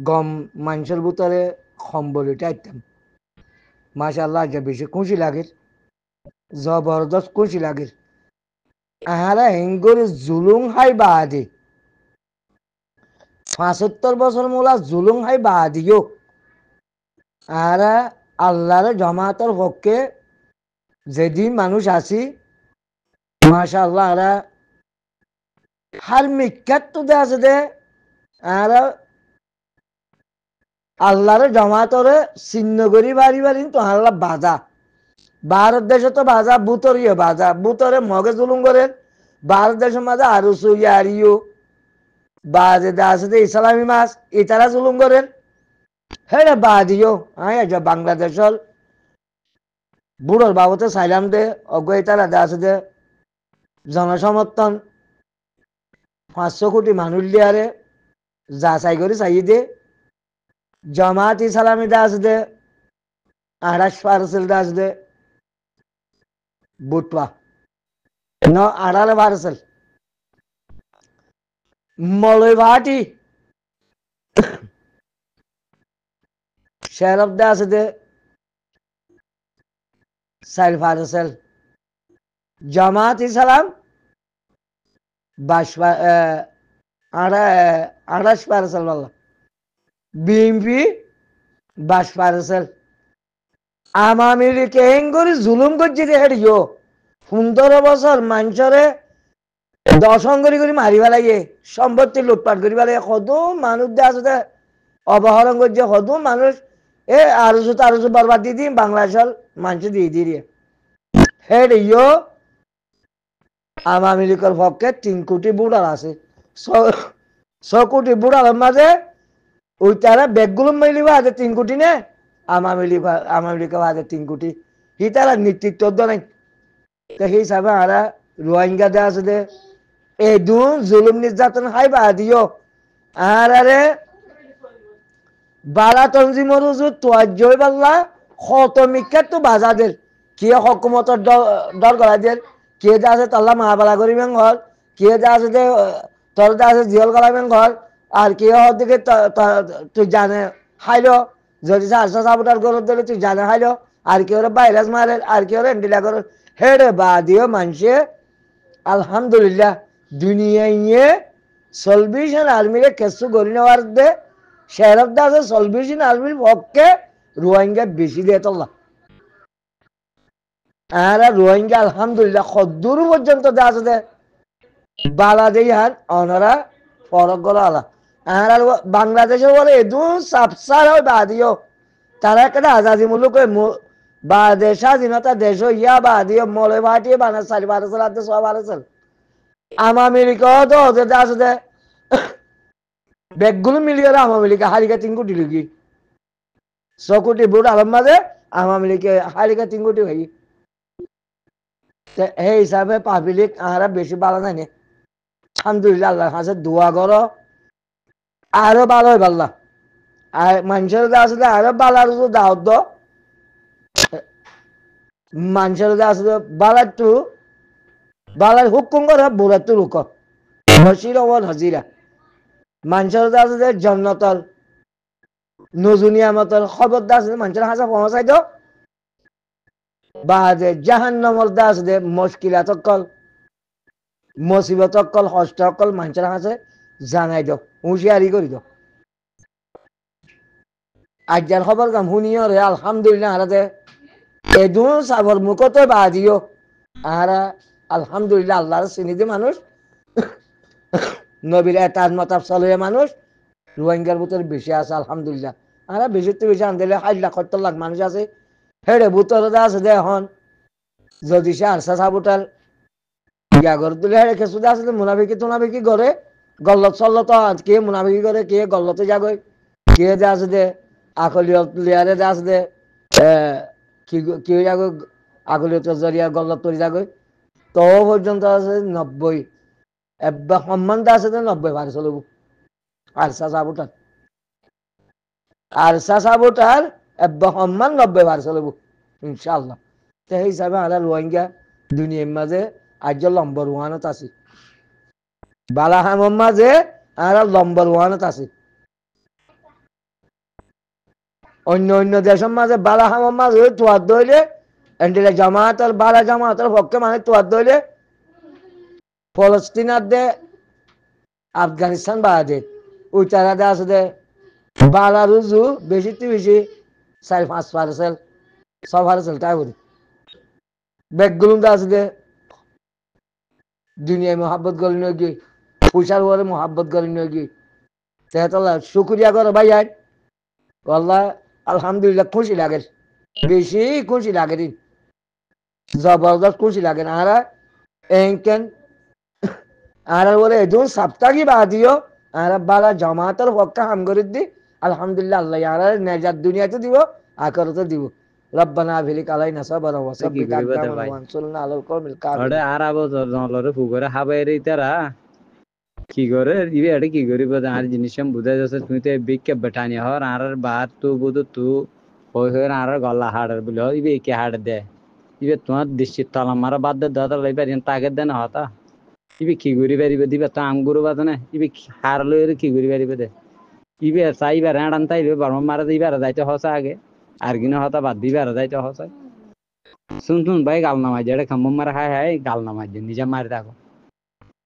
গম মানুষের ভিতরে সম্বলিটা আইতাম মাশাআল্লাহ যে বেশি খুশি লাগে জবরদস্ত খুশি লাগে আহারা হেঙ্গরে জুলুম হাই বাদে ৭৫ বছর মোলা জুলুম হাই বাদিও আহারা আল্লাহর জমাতের পক্ষে যেদিন মানুষ আসি মাশাআল্লাহ আরা হার মিক্কাত তো দে আছে দে আরা আল্লাহর জমাতরে চিহ্ন করি বাড়ি বাড়ি তো আল্লাহ বাজা ভারত দেশে তো বাজা বুতরিও বাজা বুতরে মগে জুলুম করেন ভারত দেশের মাঝে আরো সুইয়ারিও বাজে আছে যে ইসলামী মাছ ইতারা জুলুম করেন হ্যাঁ বাদিও হ্যাঁ যে বাংলাদেশের বুড়োর বাবতে সাইলাম দে অজ্ঞ ইতারা দে আছে যে জনসমর্থন ৫০০ কোটি মানুষ লিয়ারে যাচাই করে চাই দে জামাত ইসলামী দে আছে দে ২৮% দে আছে দে বুটवा ন 18% মলয়ভাটি শেরফ দে আছে দে 4% জামাত ইসলাম 28% বললাম বিএনপি 22% আওয়ামী লীগ হেঙ্গরি জুলুম করছে রে হেডিও 15 বছর মানুষরে দর্শন করি করি মারি পেলাইয়ে সম্পত্তি লুটপাট করি পেলাই কত মানুষ দে আছে অপহরণ করছে কত মানুষ এ আরো বরবাদ দিয়ে দিন বাংলাদেশের মানুষ দিয়ে দিয়ে হেডিও আওয়ামী লীগের পক্ষে 3 কোটি ভোটার আছে 6 কোটি ভোটারের মাঝে ওই তারা ব্যাগগুলো মিলিবা আছে 3 কোটি নে আওয়ামী লীগের আছে 3 কোটি হি তারা নেতৃত্ব নাই তো সেই হিসাবে আরা রোহিঙ্গা দে আছে দে এদু জুলুম নির্যাতন হাই বা দিও আরে বালা তঞ্জিমর হুজুর তোয়াজ্জয় বাল্লা কত মিক্কাত তো বাজাদের কে হকুমতের ডর গলাদের কে যা আছে তাল্লা মাহাবালা করিবেন ঘর কে যা আছে যে তোর যা আছে জিয়ল গলাবেন ঘর আর কে হর দিকে তুই জানে হাইলো যদি চারশো সাবুটার গরুর দিলে তুই জানে হাইলো আর কি ওরা ভাইরাস মারে আর কি ওরা এন্টিলা করে হেডে বা দিও মানুষে আলহামদুলিল্লাহ দুনিয়ায় সলভেশন আর্মিরে কেসু গড়ি নেওয়ার দে শেরফ দা আছে সলভেশন আর্মির পক্ষে রোহিঙ্গা বেশি দিয়ে তোলা আর রোহিঙ্গা আলহামদুলিল্লাহ কদ্দুর পর্যন্ত দে আছে দে বালা দেই হান অনারা ফরক গলা আলা আর বাংলাদেশে বলে এদু সাবসার হয় বাদিও তারা একটা আজাদি মূলক বা দেশ স্বাধীনতা দেশ ইয়া বাদিও মলে ভাটিয়ে বানা 4-12 সব আরেছেন আওয়ামী লীগ তো ওদের আছে দে ব্যাগগুলো মিলিয়ে আওয়ামী লীগ হারিকা 3 কোটি লুকি 6 কোটি ভোট আলম মাঝে আওয়ামী লীগ হারিকা 3 কোটি ভাই এই হিসাবে পাবলিক আহারা বেশি ভালো নাই আলহামদুলিল্লাহ আল্লাহর কাছে দোয়া করো আরো ভালো হয় পাল্লা আর মানুষের আছে আরো ভালো দাওয়াত দো মানুষের আছে বালার টু বালার হুকুম করে বুড়ার টু রুক হসির ওয়াল হাজিরা মানুষের আছে জন্নতর নজুনিয়া মতর খবরদার আছে মানুষের হাসা পৌঁছাই দো বা জাহান্নামর দাস দে মুশকিলাত কল মুসিবত কল কষ্ট কল মানুষের কাছে জানাই দাও হুঁশিয়ারি করি দাও আজ্ঞার খবর কাম শুনিও রে আলহামদুলিল্লাহ হারাতে এদু সাবর মুখতো বাদিও আহারা আলহামদুলিল্লাহ আল্লাহর চিনিতে মানুষ নবীর এতার মতাব চলে মানুষ রোহিঙ্গার ভিতরে বেশি আছে আলহামদুলিল্লাহ আরা বেশি তো বেশি আনদিলে 60 লাখ 70 লাখ মানুষ আছে হেডে ভিতরে আছে দে এখন যদি সে আরসা সাবুটার ইয়া করে দিলে হেডে কিছু আছে মুনাফিকি করে গল্লত চল্লত কে মুনাফিকি করে কে গল্লতে যাগই কে যে আছে দে আকলিয়ত লিয়ারে যে আছে দে কি যাগো আকলিয়ত জরিয়া গল্লত তৈরি যাগই তো পর্যন্ত আছে 90 এব্বা সম্মানটা আছে 90 ভার চলব আরসা সাবুটার এব্বা সম্মান 90 ভার চলব ইনশাআল্লাহ সেই হিসাবে আমরা রোহিঙ্গা দুনিয়ার মাঝে আজ নম্বর 1 আছে বালাহামের মাঝে আমরা নম্বর 1 আছে অন্য অন্য দেশের মাঝে বালা হামার মাঝে তোয়ার দইলে এন্ডিলে জামাতের বালা জামাতের পক্ষে মানে তোয়ার দইলে ফলস্তিনার দে আফগানিস্তান বাদে ওই তারা দে আছে দে বালা রুজু বেশি বেশি 4-5% 6% তাই বলি ব্যাগগুলো আছে দে দুনিয়ায় মোহাব্বত করি নাকি পয়সার উপরে মোহাব্বত করি নাকি তেহতলা শুক্রিয়া করো ভাই আর আল্লাহ আলহামদুলিল্লাহ খুশি লাগে বেশি খুশি লাগে দিন জবরদস্ত খুশি লাগে না আর এনকেন আর বলে এজন সপ্তাহি বাদিও আর বালা জামাতের পক্ষে হাম করে দি আলহামদুলিল্লাহ আল্লাহ আর নেজাত দুনিয়াতে দিব আখেরাতে দিব রব্বানা বিলিক আলাইনা সাবরা ওয়া সাব্বিত আকদামানা ওয়ানসুরনা আলাল কওমিল কাফিরিন আর আবো জলরে ফুগরে হাবাইরে ইতারা কি করে ইবে এটা কি করিব আর জিনিস বুঝা যাচ্ছে তুমি তো বিকে বেটানি হর আর বাত তু বুধ তু হই হই আর গলা হাড়ের বলে ইবে কি হাড় দে ইবে তোমার দৃষ্টি তলা মারা বাদ দে দাদা লইবা তাকে দেন হতা ইবে কি করি পারিবে দিবে তো আমগুরু বাদ না ইবে হার লইরে কি করি পারিবে দে ইবে চাইবার রান তাইবে বর্ম মারা দিবার যাইতে হসা আগে আর কিনা হতা বাদ দিবার যাইতে হসা শুন শুন ভাই গাল নামাজ যেটা খাম্বম মারা খায় হায় গাল নামাজ নিজে মারি থাকো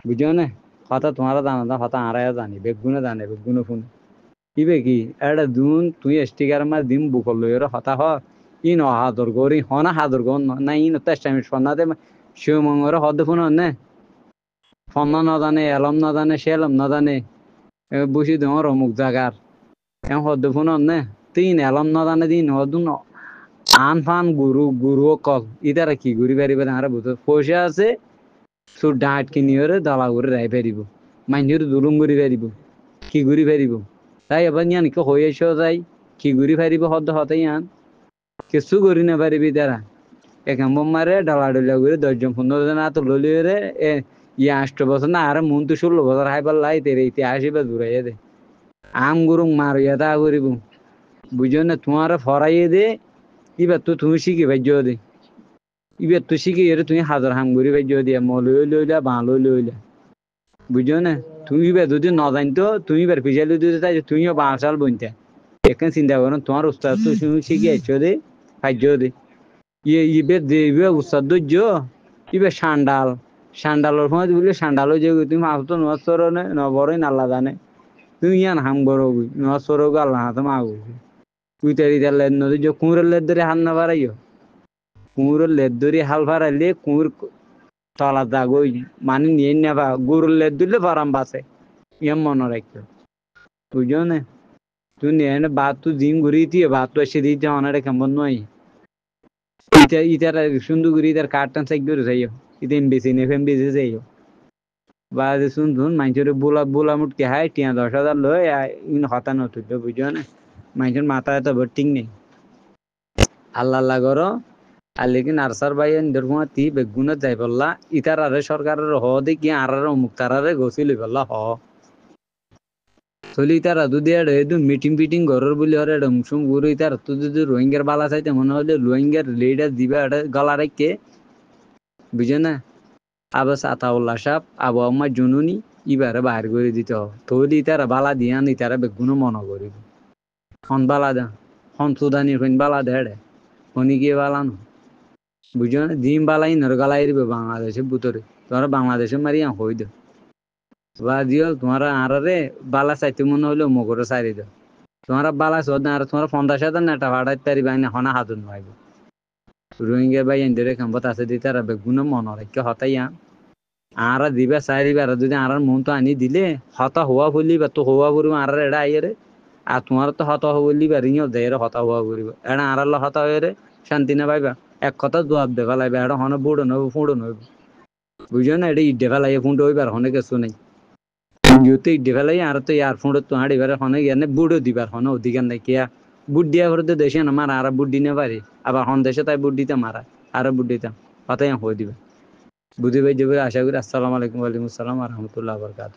বুঝো না কথা তোমার জানা না কথা আড়াইয়া জানি বেগুনে জানে বেগুনে ফোন ইবে কি এটা দুন তুই স্টিকার মার দিম বুকল লইরে হতা হ ই ন হাদর গরি হনা হাদর গন না ই নতে টাইম ফোনাতে শিবমঙ্গরে হদ ফোন নে ফোন না জানে এলম না জানে সেলম না জানে বসি তোমার অমুক জাগার এম হদ ফোন নে তিন এলম না জানে দিন হদুন আন ফান গুরু গুরু কল ইতারা কি ঘুরি পারিবে তাহারা বুঝো পয়সা আছে সুর ডাঁট কিনিওরে দলা করে রাই পারিব মাইনের দুলুম ঘুরি পারিব কি ঘুরি পারিব তাই এবার ইয়ান কি হয়ে এসো যাই কি ঘুরি পারিব হদ হতে ইয়ান কিছু করি না পারিবি তারা এখান মারে ডালা ডলা করে 10-15 জন আত ললিয়ে এ ইয়া 8 বছর না আর মন তো 16 বছর হাইবার লাই তেরে ইতিহাস এবার দূরাইয়া দে আম গুরুং মারিয়া তা করিব বুঝো না তোমার ফরাইয়ে দে ইবার তো তুমি শিখি ভাই দে ইবার তো শিখি এর তুমি হাজার হাম ঘুরি ভাই দিয়া মলই লইলা বাঁলই লইলা বুঝো না তুমি এবার যদি না জানতো তুমি এবার পিছালি দিতে চাই তুমিও বাঁচাল বনতে এখন চিন্তা করো তোমার উস্তাদ তো তুমি শিখি আইছো দে ভাজ্য দে ইবে দেবে উস্তাদ ধৈর্য ইবে সান্ডালের সময় বললে সান্ডালও যে তুমি মাছ তো নোয়াজ সরনে নবরই নাল্লা জানে তুমি ইয়ান হাম বড় নোয়াজ সর আল্লাহ হাতে মাগো তুই তারি তার লেদ নদী যে কুঁড়ের লেদ ধরে হাল না বাড়াইও কুঁড়ের লেদ ধরে হাল বাড়াইলে কুঁড় তলা দাগই মানে নিয়ে নেবা গরুর লেদ দিলে ফারাম বাসে ইয়াম মনে রাখতো বুঝো না তুই নিয়ে নে বাত তুই জিম ঘুরি দিয়ে বাত তো এসে দিতে অনেক কেমন নয় ইটার সুন্দর করে ইটার কার্টন সাইড করে যাইও ইতে এমবিসি নেফ এমবিসি যাইও বা শুন শুন মানুষের বোলা মুটকে হাই টিয়া 10,000 লয় ইন হতা নতুন বুঝো না মানুষের মাথা এত ভর্তিং নেই আল্লাহ আল্লাহ করো আর লেকিন আরসার ভাই এরকম তি বেগুনে যাই বললা ইতার আরে সরকারের হ দেখি আর অমুক তারারে গছিল বললা হ চলি তারা যদি এদু মিটিং ফিটিং ঘরের বলি হরে মুসুম গুরু ইতার তো যদি রোহিঙ্গার বালা চাইতে মনে হলে রোহিঙ্গার লিডার দিবা এটা গলা রেখে বুঝে না আবাস আতাউল্লাহ সাহেব আবু আম্মা জুনুনি ইবারে বাইর করে দিতে হবে তৈলি তারা বালা দিয়া নি তারা বেগুনো মনে করিব হন বালা দা হন সুদানি হইন বালা দেড়ে হনি গিয়ে বালানো বুঝো না ডিম বালাই নর গালাই দিবে বাংলাদেশের ভিতরে তোমরা বাংলাদেশে মারিয়া হই দে বা দিও তোমরা আরে বালা চাইতে মনে হইলো মগরে সারি দাও তোমরা বালা চোদ না আর তোমরা 50,000 নেটা ভাড়াইতে পারিবা না হনা হাতুন ভাইব রোহিঙ্গা ভাই এন্ডরে খাম্বত আছে দিতে আর বেগুনো মনে রাখে হতাইয়া আর দিবা চাইবার যদি আর মন তো আনি দিলে হতা হওয়া বলি বা তো হওয়া করিব আর এড়া আইরে আর তোমার তো হতা হওয়া বলি বা রিও দেয় হতা হওয়া করিব এড়া আর হতা হয়ে শান্তি না পাইবা এক কথা জবাব দেবা লাগবে এটা হনে বুড়ো নব ফুঁড়ো নব বুঝো না এটা ইডে ফেলাই ফুঁড়ো হইবার হনে কিছু নেই ইউতে ইডে ফেলাই আর তো ইয়ার ফুঁড়ো তো হাঁড়িবার হনে জ্ঞানে বুড়ো দিবার হনে অধিকার নাই কিয়া বুট দিয়া ভরতে দেশে না মারা আর বুট দিনে পারি আবার হন দেশে তাই বুট দিতে মারা আর বুট দিতাম হতাই হয়ে দিবে বুঝি ভাই যাবে আশা করি আসসালামু আলাইকুম ওয়ালাইকুম আসসালাম রহমতুল্লাহ বরকাত